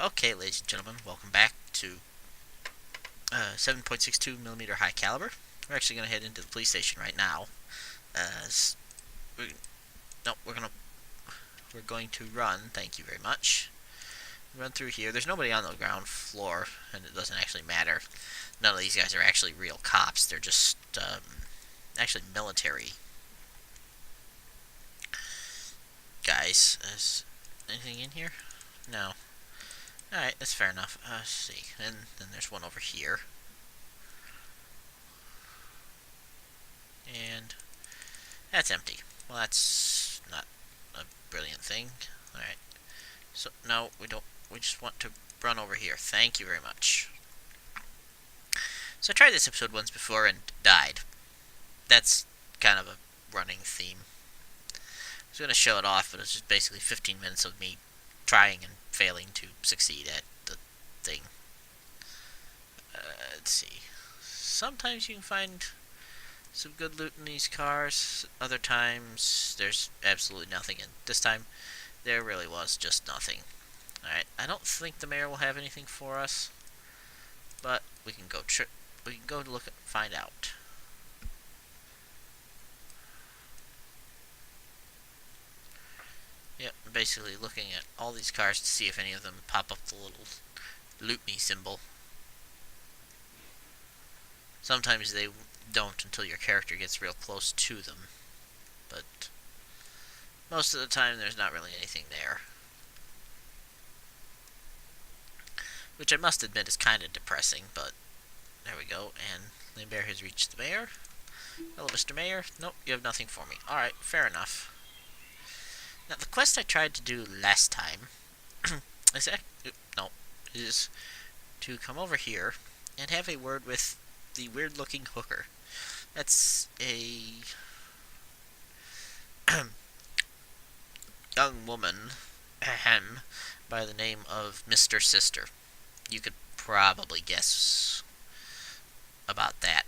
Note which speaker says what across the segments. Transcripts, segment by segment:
Speaker 1: Okay, ladies and gentlemen, welcome back to 7.62 millimeter high caliber. We're actually going to head into the police station right now. We, no, we're going to run. Thank you very much. Run through here. There's nobody on the ground floor, and it doesn't actually matter. None of these guys are actually real cops. They're just actually military guys. Is anything in here? No. Alright, that's fair enough. Let's see. And then there's one over here. And that's empty. Well, that's not a brilliant thing. Alright. So, no, we don't. We just want to run over here. Thank you very much. So I tried this episode once before and died. That's kind of a running theme. I was going to show it off, but it's just basically 15 minutes of me trying and failing to succeed at the thing. Let's see. Sometimes you can find some good loot in these cars. Other times, there's absolutely nothing. And this time, there really was just nothing. Alright, I don't think the mayor will have anything for us. But we can go look and find out. Yep, basically looking at all these cars to see if any of them pop up the little loot me symbol. Sometimes they don't until your character gets real close to them. But most of the time there's not really anything there. Which I must admit is kind of depressing, but there we go. And Lame Bear has reached the mayor. Hello, Mr. Mayor. Nope, you have nothing for me. Alright, fair enough. Now, the quest I tried to do last time is to come over here and have a word with the weird-looking hooker. That's a young woman by the name of Mr. Sister. You could probably guess about that.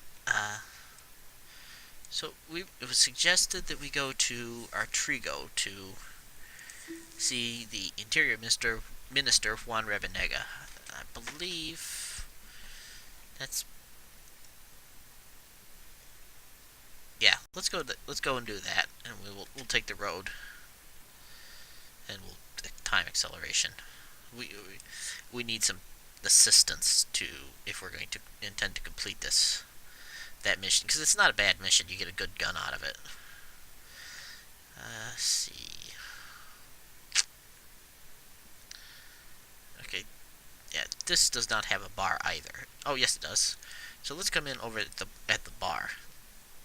Speaker 1: So it was suggested that we go to Artrigo to see the Interior Minister Juan Revenega. I believe that's Let's go and do that, and we'll take the road, and we'll time acceleration. We need some assistance if we're going to intend to complete that mission, because it's not a bad mission. You get a good gun out of it. Let's see. Okay, yeah, this does not have a bar either. Oh, yes, it does. So let's come in over at the bar.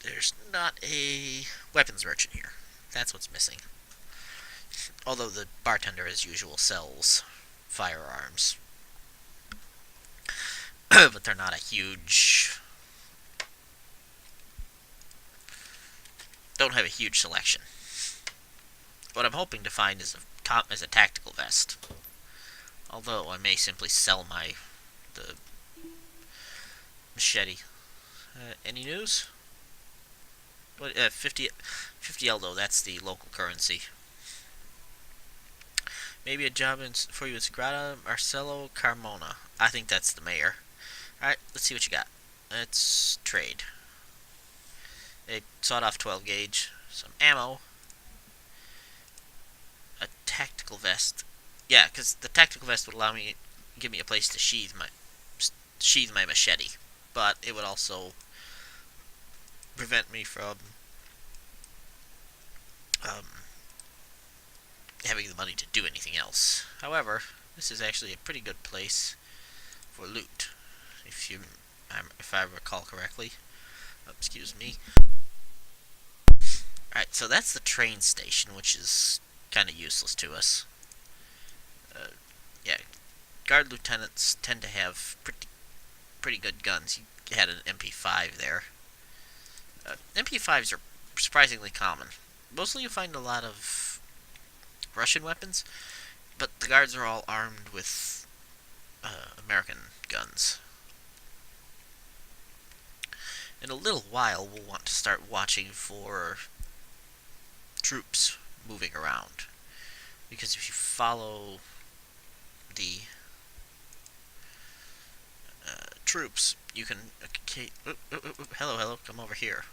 Speaker 1: There's not a weapons merchant here. That's what's missing. Although the bartender, as usual, sells firearms. But they're not a huge... don't have a huge selection. What I'm hoping to find is a tactical vest. Although I may simply sell the machete. Any news? What, 50 Eldo, that's the local currency. Maybe a job for you in Sagrada Marcelo Carmona. I think that's the mayor. Alright, let's see what you got. Let's trade. A sawed-off 12 gauge, some ammo, a tactical vest. Yeah, because the tactical vest would give me a place to sheathe my machete, but it would also prevent me from having the money to do anything else. However, this is actually a pretty good place for loot, if I recall correctly. Excuse me. Alright, so that's the train station, which is kind of useless to us. Yeah, guard lieutenants tend to have pretty good guns. You had an MP5 there. MP5s are surprisingly common. Mostly you find a lot of Russian weapons, but the guards are all armed with American guns. In a little while, we'll want to start watching for troops moving around. Because if you follow the troops, you can... hello, come over here.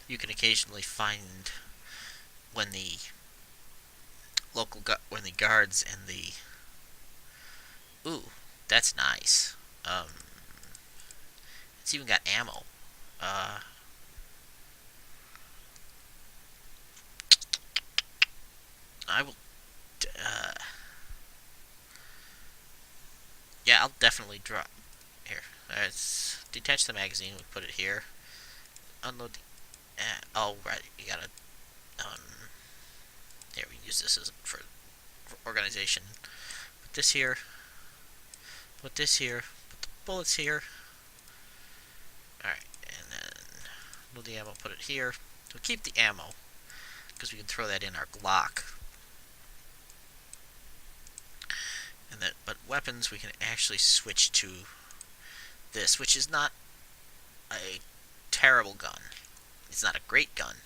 Speaker 1: You can occasionally find when the when the guards and the... Ooh, that's nice. It's even got ammo. I will... yeah, I'll definitely drop... Here, let's detach the magazine. We put it here. Unload the... oh, right, you gotta... here, we can use this as for organization. Put this here. Put this here. Put the bullets here. Alright, and then move the ammo, put it here. We'll keep the ammo, because we can throw that in our Glock. And then, but weapons, we can actually switch to this, which is not a terrible gun. It's not a great gun.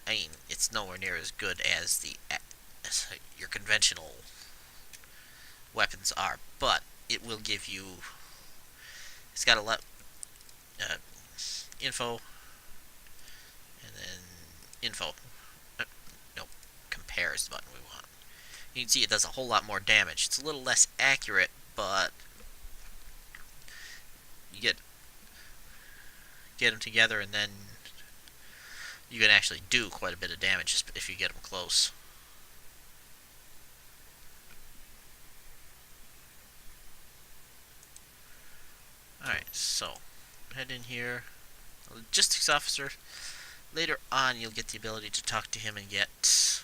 Speaker 1: I mean, it's nowhere near as good as your conventional weapons are, but it will give you... It's got a lot... info, and then info. No, compare is the button we want. You can see it does a whole lot more damage. It's a little less accurate, but you get them together, and then you can actually do quite a bit of damage if you get them close. Alright, so head in here. Logistics officer. Later on, you'll get the ability to talk to him and get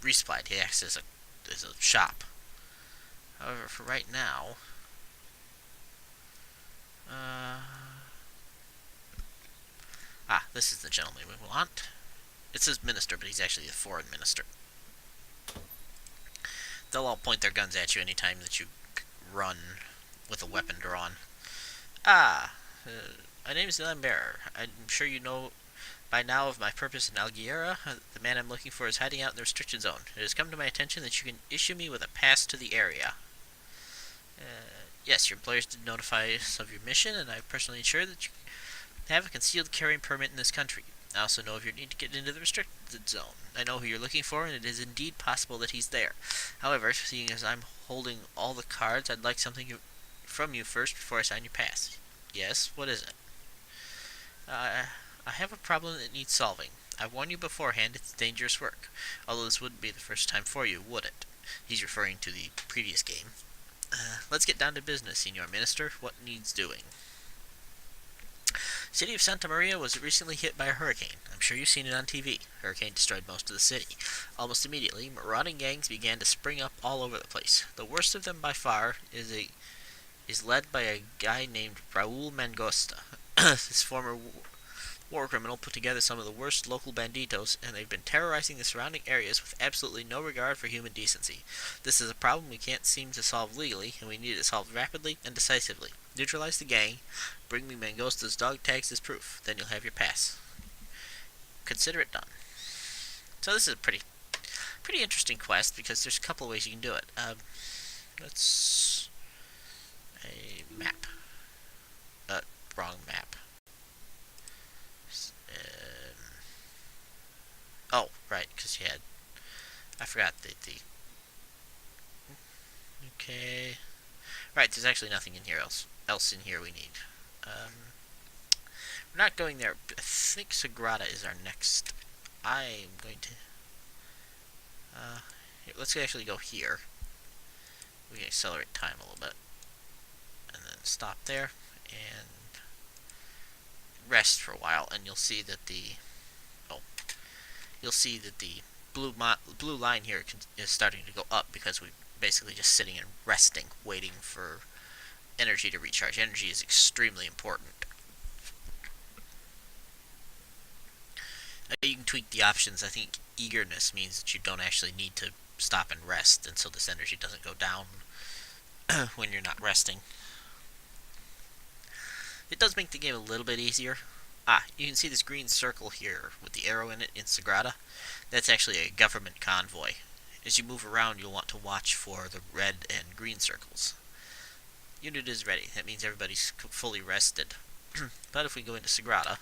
Speaker 1: resupplied. He acts as a shop. However, for right now, this is the gentleman we want. It says minister, but he's actually a foreign minister. They'll all point their guns at you anytime that you run with a weapon drawn. My name is Lambert. I'm sure you know by now of my purpose in Algiera. The man I'm looking for is hiding out in the restricted zone. It has come to my attention that you can issue me with a pass to the area. Yes, your employers did notify us of your mission, and I personally ensure that you have a concealed carry permit in this country. I also know of your need to get into the restricted zone. I know who you're looking for, and it is indeed possible that he's there. However, seeing as I'm holding all the cards, I'd like something from you first before I sign your pass. Yes, what is it? I have a problem that needs solving. I warn you beforehand, it's dangerous work. Although this wouldn't be the first time for you, would it? He's referring to the previous game. Let's get down to business, Senor Minister. What needs doing? City of Santa Maria was recently hit by a hurricane. I'm sure you've seen it on TV. Hurricane destroyed most of the city. Almost immediately, marauding gangs began to spring up all over the place. The worst of them by far is led by a guy named Raul Mangosta. This former war criminal put together some of the worst local banditos, and they've been terrorizing the surrounding areas with absolutely no regard for human decency. This is a problem we can't seem to solve legally, and we need it solved rapidly and decisively. Neutralize the gang, bring me Mangosta's dog tags as proof, then you'll have your pass. Consider it done. So this is a pretty interesting quest, because there's a couple of ways you can do it. Let's... a map. Wrong map. Oh, right, because you had... I forgot the... Okay... Right, there's actually nothing in here else in here we need. We're not going there. I think Sagrada is our next... I'm going to... here, let's actually go here. We can accelerate time a little bit. And then stop there. And rest for a while, and you'll see that the blue line here is starting to go up, because we're basically just sitting and resting, waiting for energy to recharge. Energy is extremely important. You can tweak the options. I think eagerness means that you don't actually need to stop and rest, and so this energy doesn't go down when you're not resting. It does make the game a little bit easier. You can see this green circle here with the arrow in it in Sagrada. That's actually a government convoy. As you move around, you'll want to watch for the red and green circles. Unit is ready. That means everybody's fully rested. But if we go into Sagrada,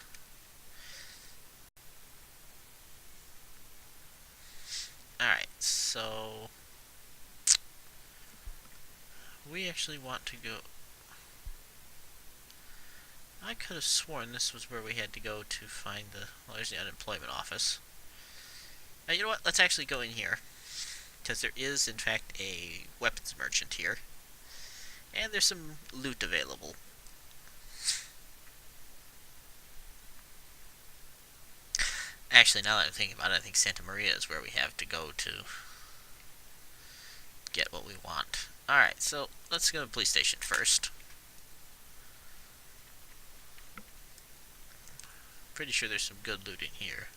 Speaker 1: alright, so we actually want to go. I could have sworn this was where we had to go to find the. Well, there's the unemployment office. Now, you know what? Let's actually go in here. Because there is, in fact, a weapons merchant here. And there's some loot available. Actually, now that I'm thinking about it, I think Santa Maria is where we have to go to get what we want. Alright, so let's go to the police station first. Pretty sure there's some good loot in here.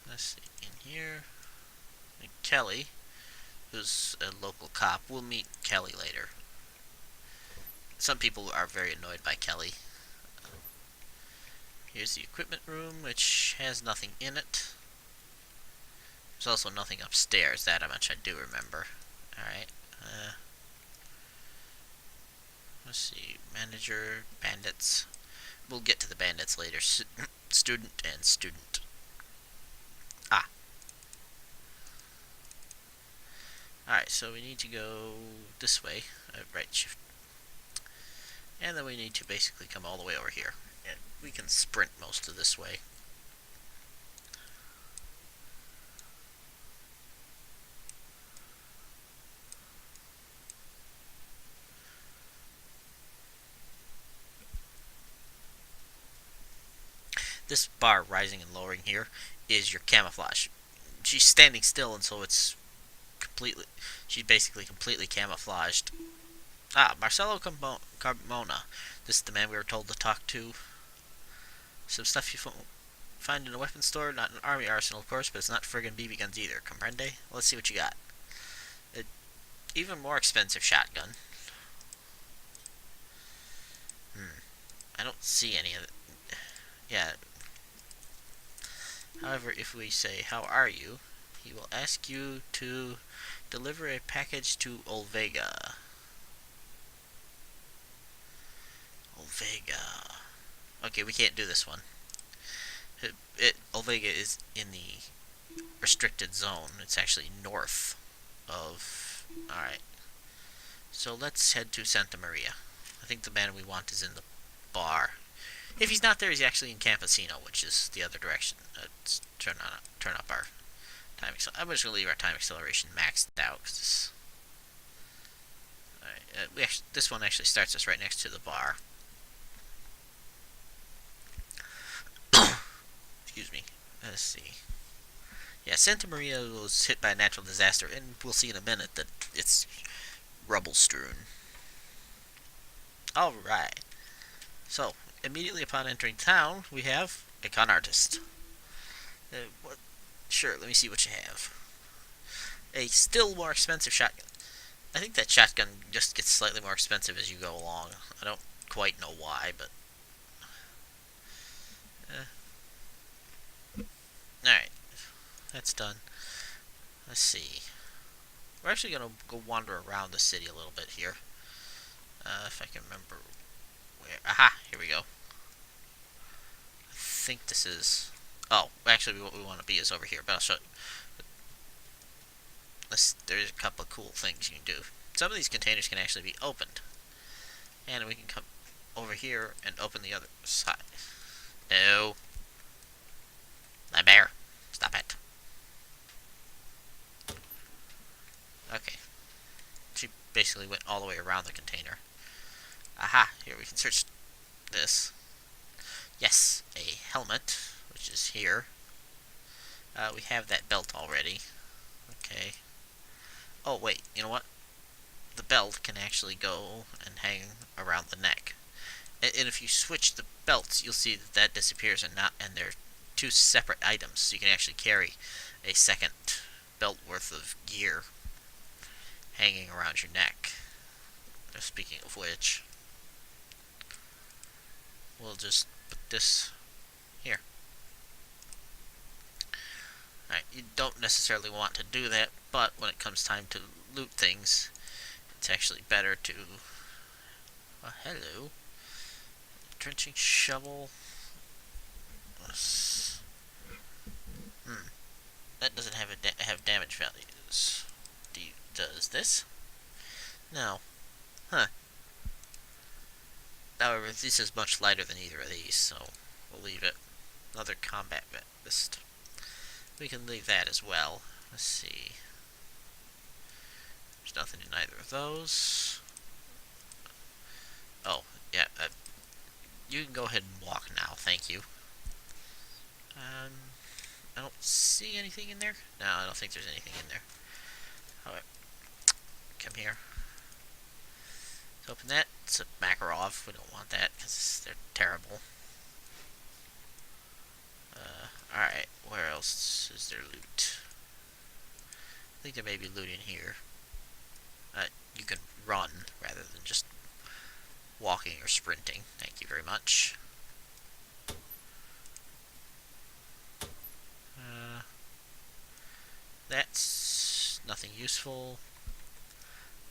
Speaker 1: Let's see, in here. And Kelly, who's a local cop. We'll meet Kelly later. Some people are very annoyed by Kelly. Here's the equipment room, which has nothing in it. There's also nothing upstairs, that much I do remember. Alright. Let's see. Manager, bandits. We'll get to the bandits later. Student and student. Ah. Alright, so we need to go this way. Right shift. And then we need to basically come all the way over here. And we can sprint most of this way. This bar rising and lowering here is your camouflage. She's standing still, and so it's completely. She's basically completely camouflaged. Ah, Marcelo Carmona. This is the man we were told to talk to. Some stuff you find in a weapons store, not an army arsenal, of course, but it's not friggin' BB guns either. Comprende? Let's see what you got. An even more expensive shotgun. I don't see any of it. Yeah. However, if we say, "How are you?" he will ask you to deliver a package to Olvega. Olvega. Okay, we can't do this one. Olvega is in the restricted zone. It's actually north of. Alright. So let's head to Santa Maria. I think the man we want is in the bar. If he's not there, he's actually in Campesino, which is the other direction. Let's turn up our time acceleration. I'm just going to leave our time acceleration maxed out. Cause this one actually starts us right next to the bar. Excuse me. Let's see. Yeah, Santa Maria was hit by a natural disaster, and we'll see in a minute that it's rubble strewn. Alright. So, immediately upon entering town, we have a con artist. Sure, let me see what you have. A still more expensive shotgun. I think that shotgun just gets slightly more expensive as you go along. I don't quite know why, but. Alright. That's done. Let's see. We're actually going to go wander around the city a little bit here. If I can remember where. Aha! Here we go. I think this is. Oh, actually, what we want to be is over here, but I'll show you. There's a couple of cool things you can do. Some of these containers can actually be opened. And we can come over here and open the other side. No. My bear. Stop it. Okay. She basically went all the way around the container. Aha, here we can search this. Yes, a helmet, which is here. We have that belt already. Okay. Oh, wait, you know what? The belt can actually go and hang around the neck. And if you switch the belts, you'll see that that disappears and they're two separate items. So you can actually carry a second belt worth of gear hanging around your neck. Speaking of which, we'll just put this here. Alright, you don't necessarily want to do that, but when it comes time to loot things, It's actually better to... Well, hello. Trenching shovel. Hmm. That doesn't have damage values. Does this? No. Huh. However, this is much lighter than either of these, so we'll leave it. Another combat vest. We can leave that as well. Let's see. There's nothing in either of those. Oh, yeah. You can go ahead and walk now. Thank you. I don't see anything in there. No, I don't think there's anything in there. Alright. Come here. Let's open that. It's a Makarov. We don't want that because they're terrible. Alright. Where else is there loot? I think there may be loot in here. You can run rather than just walking or sprinting. Thank you very much. That's nothing useful.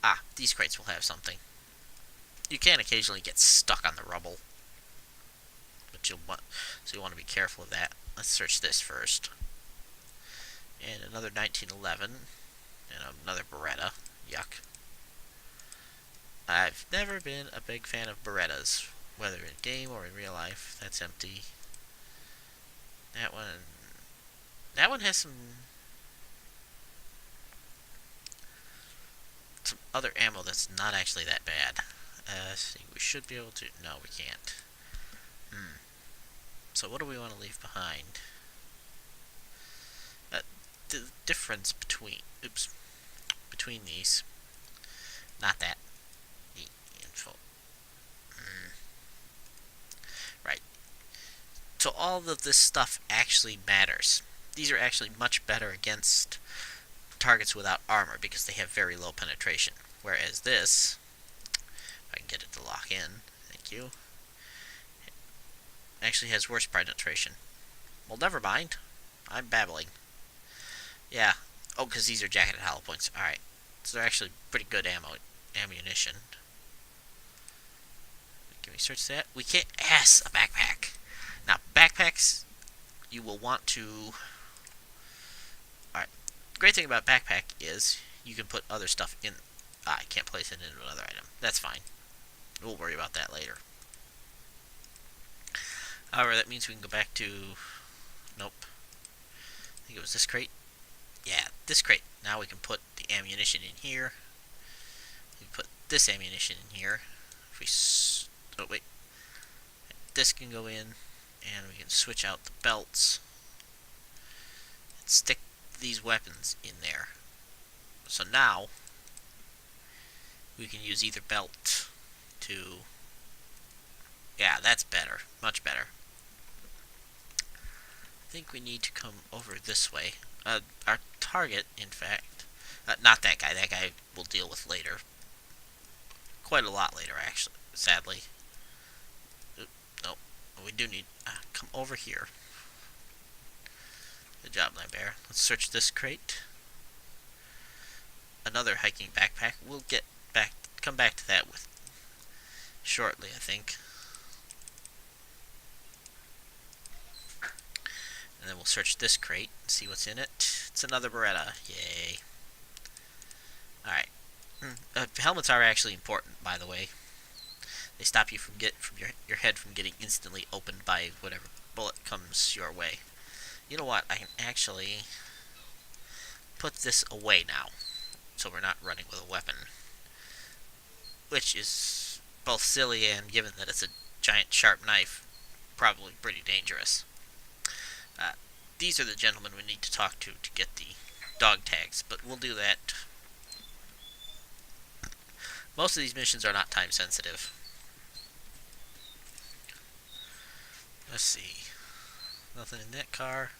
Speaker 1: Ah, these crates will have something. You can occasionally get stuck on the rubble, but so you want to be careful of that. Let's search this first. And another 1911, and another Beretta. Yuck. I've never been a big fan of Berettas, whether in game or in real life. That's empty. That one has some other ammo that's not actually that bad. See, we should be able to... No, we can't. So what do we want to leave behind? The difference between... Oops. Between these. Not that. The info. Right. So all of this stuff actually matters. These are actually much better against targets without armor because they have very low penetration. Whereas this, if I can get it to lock in, thank you, actually has worse penetration. Well, never mind. I'm babbling. Yeah. Oh, because these are jacketed hollow points. Alright. So they're actually pretty good ammunition. Can we search that? We can't... Yes! A backpack! Now, backpacks, you will want to... Alright. The great thing about backpack is you can put other stuff in... I can't place it into another item. That's fine. We'll worry about that later. However, that means we can go back to... Nope. I think it was this crate. Yeah, this crate. Now we can put the ammunition in here. We can put this ammunition in here. If we... Oh, wait. This can go in. And we can switch out the belts. And stick these weapons in there. So now... we can use either belt to... Yeah, that's better. Much better. I think we need to come over this way. Our target, in fact... not that guy. That guy we'll deal with later. Quite a lot later, actually. Sadly. Nope. We do need... come over here. Good job, Lambert. Let's search this crate. Another hiking backpack. We'll get back... come back to that with shortly, I think. And then we'll search this crate and see what's in it. It's another Beretta. Yay. Alright. Helmets are actually important, by the way. They stop you from your head from getting instantly opened by whatever bullet comes your way. You know what? I can actually put this away now, so we're not running with a weapon. Which is both silly and, given that it's a giant sharp knife, probably pretty dangerous. These are the gentlemen we need to talk to get the dog tags, but we'll do that. Most of these missions are not time sensitive. Let's see. Nothing in that car.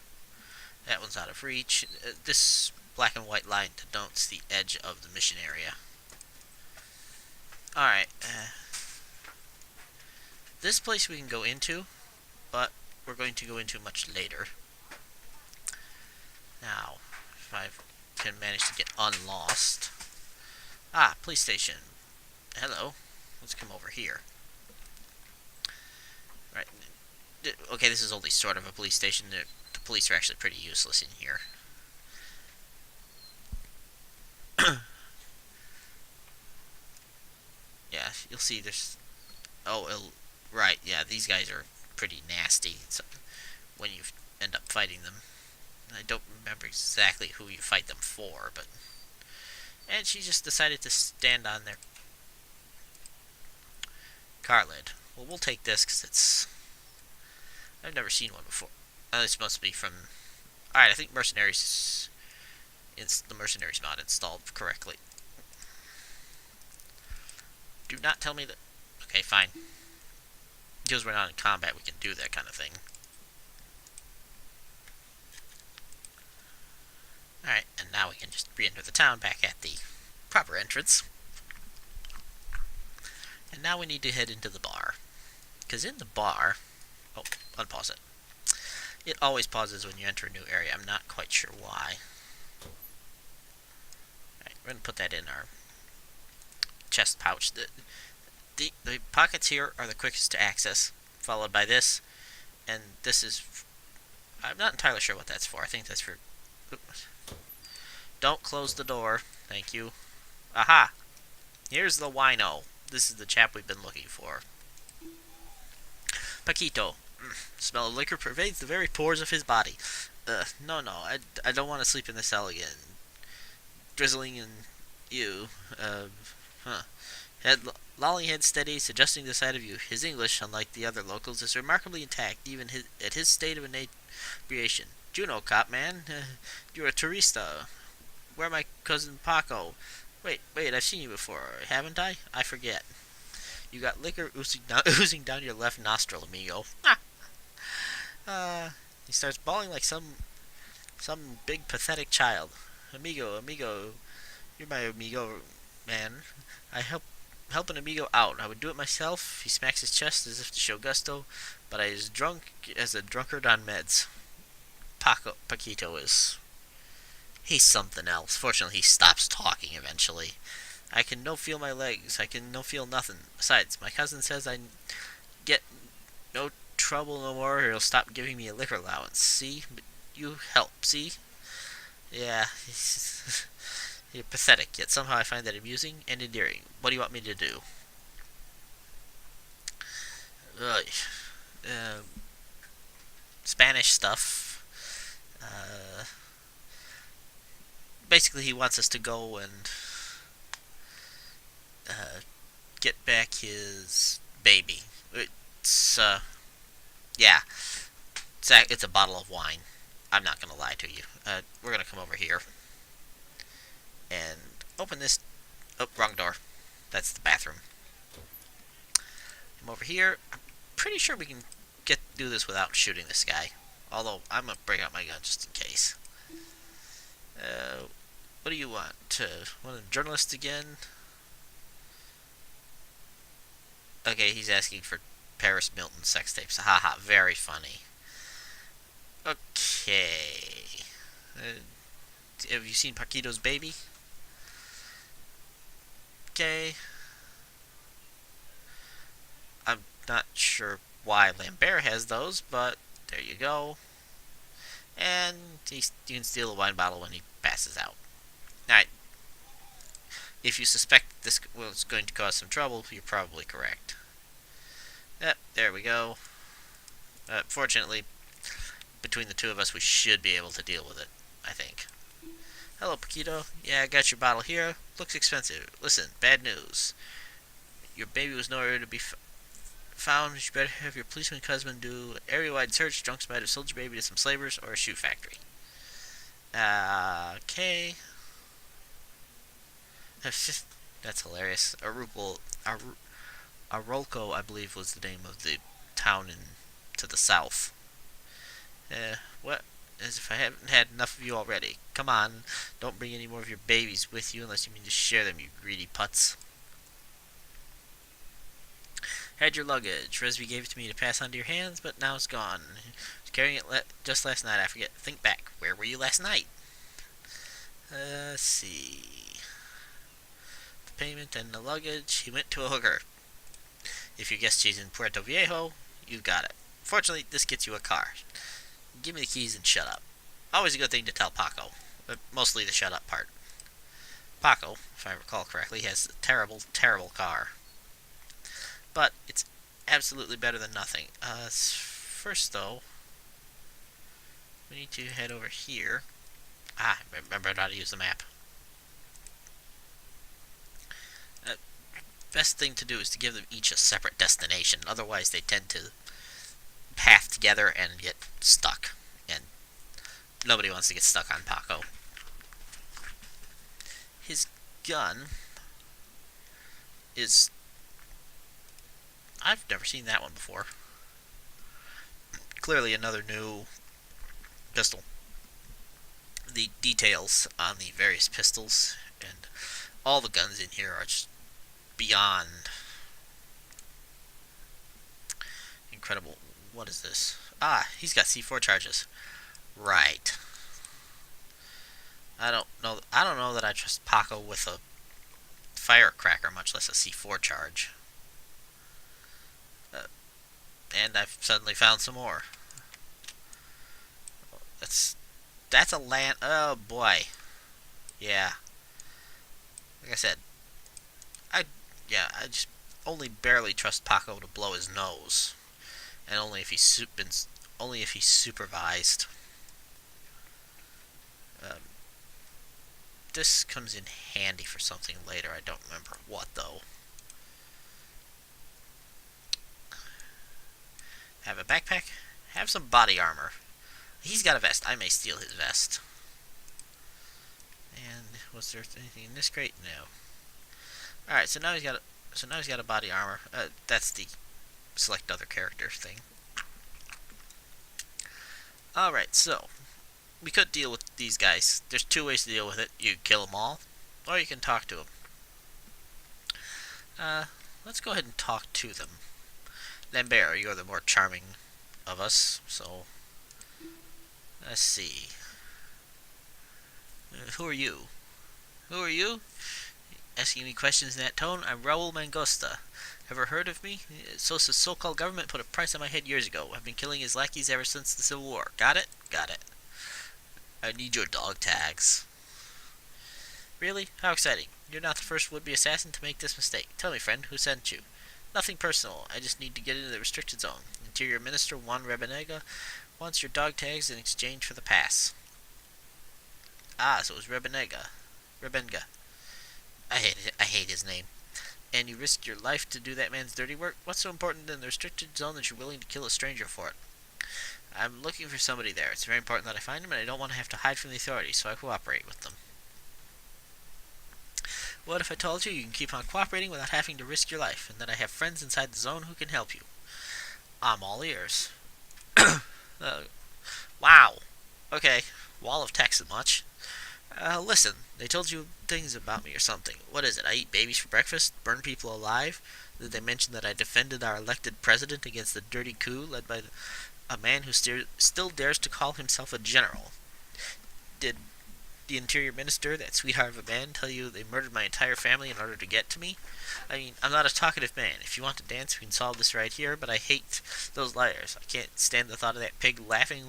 Speaker 1: That one's out of reach. This black and white line denotes the edge of the mission area. Alright. This place we can go into, but we're going to go into much later. Now, if I can manage to get unlost, Ah, police station. Hello. Let's come over here. Right. Okay, this is only sort of a police station. The police are actually pretty useless in here. Yeah, you'll see there's... Oh, right, yeah, these guys are pretty nasty so when you end up fighting them. I don't remember exactly who you fight them for, but... And she just decided to stand on their car lid. Well, we'll take this because it's... I've never seen one before. This must be from... Alright, I think Mercenaries... It's the Mercenaries mod installed correctly. Do not tell me that... Okay, fine. Because we're not in combat, we can do that kind of thing. Alright, and now we can just re-enter the town back at the proper entrance. And now we need to head into the bar. Because in the bar... Oh, unpause it. It always pauses when you enter a new area. I'm not quite sure why. Alright, we're going to put that in our chest pouch. The pockets here are the quickest to access, followed by this. And this is... I'm not entirely sure what that's for. I think that's for... Oops. Don't close the door. Thank you. Aha! Here's the wino. This is the chap we've been looking for. Paquito. Smell of liquor pervades the very pores of his body. No, I don't want to sleep in the cell again. Drizzling and you. Lolling head steady, suggesting the sight of you. His English, unlike the other locals, is remarkably intact, even at his state of inebriation. Juno, cop man. You're a tourista. Where my cousin Paco? Wait, I've seen you before, haven't I? I forget. You got liquor oozing down your left nostril, amigo. He starts bawling like some big pathetic child. Amigo, you're my amigo, man. I help an amigo out. I would do it myself. He smacks his chest as if to show gusto, but I is drunk as a drunkard on meds. Paquito is. He's something else. Fortunately, he stops talking eventually. I can no feel my legs. I can no feel nothing. Besides, my cousin says I get no trouble no more, or he'll stop giving me a liquor allowance. See? But you help, see? Yeah, you're pathetic, yet somehow I find that amusing and endearing. What do you want me to do? Ugh. Spanish stuff. Basically, he wants us to go and get back his baby. It's, yeah. It's a bottle of wine. I'm not going to lie to you. We're going to come over here and open this... Oh, wrong door. That's the bathroom. Come over here. I'm pretty sure we can do this without shooting this guy. Although, I'm going to break out my gun just in case. What do you want? Want a journalist again? Okay, he's asking for Paris Hilton sex tapes. Haha, very funny. Okay. Have you seen Paquito's baby? Okay. I'm not sure why Lambert has those, but there you go. And you can steal a wine bottle when he passes out. Alright. If you suspect this was going to cause some trouble, you're probably correct. Yep, there we go. Fortunately, between the two of us, we should be able to deal with it, I think. Hello, Paquito. Yeah, I got your bottle here. Looks expensive. Listen, bad news. Your baby was nowhere to be found. You better have your policeman cousin do an area-wide search. Drunks might have sold your baby to some slavers or a shoe factory. Okay. That's hilarious. Arolco, I believe, was the name of the town to the south. What? As if I haven't had enough of you already. Come on, don't bring any more of your babies with you unless you mean to share them, you greedy putz. Had your luggage. Resby gave it to me to pass on to your hands, but now it's gone. I was carrying it just last night. I forget. Think back. Where were you last night? Let's see. payment and the luggage, he went to a hooker. If you guessed she's in Puerto Viejo, you got it. Fortunately, this gets you a car. Give me the keys and shut up. Always a good thing to tell Paco, but mostly the shut up part. Paco, if I recall correctly, has a terrible, terrible car. But it's absolutely better than nothing. First, though, we need to head over here. Remember how to use the map. Best thing to do is to give them each a separate destination. Otherwise, they tend to path together and get stuck. And nobody wants to get stuck on Paco. His gun is... I've never seen that one before. Clearly another new pistol. The details on the various pistols and all the guns in here are just beyond incredible. What is this? He's got C4 charges. Right. I don't know that I trust Paco with a firecracker, much less a C4 charge. And I've suddenly found some more. That's a land. Oh boy. Yeah. Like I said, I just only barely trust Paco to blow his nose, and only if he's supervised. This comes in handy for something later. I don't remember what though. Have a backpack. Have some body armor. He's got a vest. I may steal his vest. And was there anything in this crate? No. All right. So now he's got a body armor. That's the select other character thing. All right. So we could deal with these guys. There's two ways to deal with it. You kill them all, or you can talk to them. Let's go ahead and talk to them. Lambert, you're the more charming of us, so let's see. Who are you? Who are you? Asking me questions in that tone? I'm Raul Mangosta. Ever heard of me? Sosa's so-called government put a price on my head years ago. I've been killing his lackeys ever since the Civil War. Got it? Got it. I need your dog tags. Really? How exciting. You're not the first would-be assassin to make this mistake. Tell me, friend, who sent you? Nothing personal. I just need to get into the restricted zone. Interior Minister Juan Rebenega wants your dog tags in exchange for the pass. So it was Rebenega. Rebenga. I hate his name. And you risked your life to do that man's dirty work? What's so important in the restricted zone that you're willing to kill a stranger for it? I'm looking for somebody there. It's very important that I find him, and I don't want to have to hide from the authorities, so I cooperate with them. What if I told you you can keep on cooperating without having to risk your life, and that I have friends inside the zone who can help you? I'm all ears. Wow. Okay. Wall of text and much. Listen, they told you things about me or something. What is it? I eat babies for breakfast? Burn people alive? Did they mention that I defended our elected president against the dirty coup led by a man who still dares to call himself a general? Did the Interior Minister, that sweetheart of a man, tell you they murdered my entire family in order to get to me? I mean, I'm not a talkative man. If you want to dance, we can solve this right here, but I hate those liars. I can't stand the thought of that pig laughing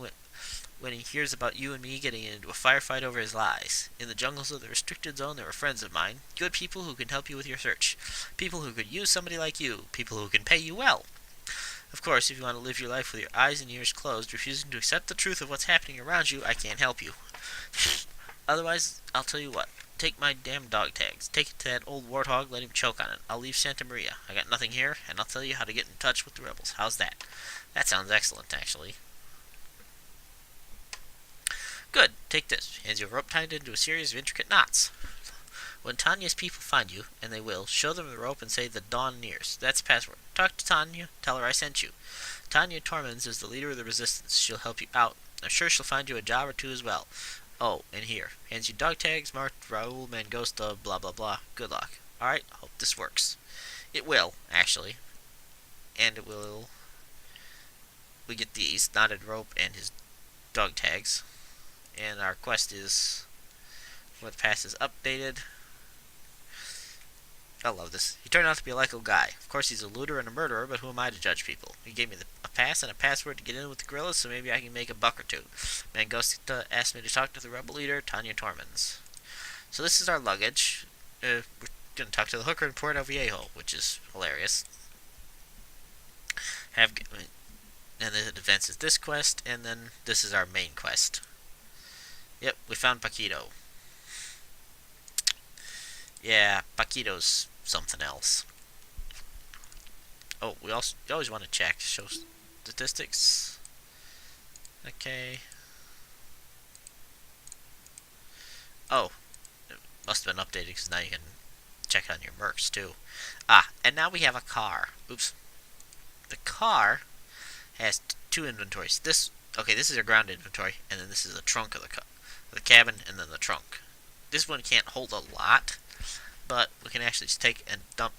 Speaker 1: when he hears about you and me getting into a firefight over his lies. In the jungles of the restricted zone, there were friends of mine, good people who can help you with your search, people who could use somebody like you, people who can pay you well. Of course, if you want to live your life with your eyes and ears closed, refusing to accept the truth of what's happening around you, I can't help you. Otherwise, I'll tell you what. Take my damn dog tags. Take it to that old warthog, let him choke on it. I'll leave Santa Maria. I got nothing here, and I'll tell you how to get in touch with the rebels. How's that? That sounds excellent, actually. Good. Take this. Hands you a rope tied into a series of intricate knots. When Tanya's people find you, and they will, show them the rope and say the dawn nears. That's the password. Talk to Tanya. Tell her I sent you. Tanya Tormans is the leader of the resistance. She'll help you out. I'm sure she'll find you a job or two as well. Oh, and here. Hands you dog tags, marked Raul Mangosta, blah blah blah. Good luck. Alright, hope this works. It will, actually. And it will... We get these, knotted rope and his dog tags. And our quest is... What pass is updated. I love this. He turned out to be a likable guy. Of course, he's a looter and a murderer, but who am I to judge people? He gave me a pass and a password to get in with the guerrillas, so maybe I can make a buck or two. Mangosta asked me to talk to the rebel leader, Tanya Tormans. So this is our luggage. We're going to talk to the hooker in Puerto Viejo, which is hilarious. And then it advances this quest, and then this is our main quest. Yep, we found Paquito. Yeah, Paquito's something else. Oh, you always want to check. Show statistics. Okay. Oh, it must have been updated because now you can check on your mercs too. Ah, and now we have a car. Oops. The car has two inventories. This is our ground inventory, and then this is the trunk of the cabin, and then the trunk. This one can't hold a lot, but we can actually just take and dump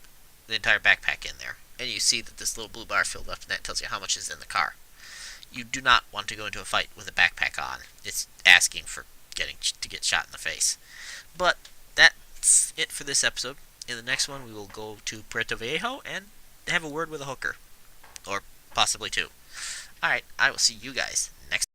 Speaker 1: the entire backpack in there. And you see that this little blue bar filled up, and that tells you how much is in the car. You do not want to go into a fight with a backpack on. It's asking for to get shot in the face. But that's it for this episode. In the next one, we will go to Puerto Viejo and have a word with a hooker. Or possibly two. Alright, I will see you guys next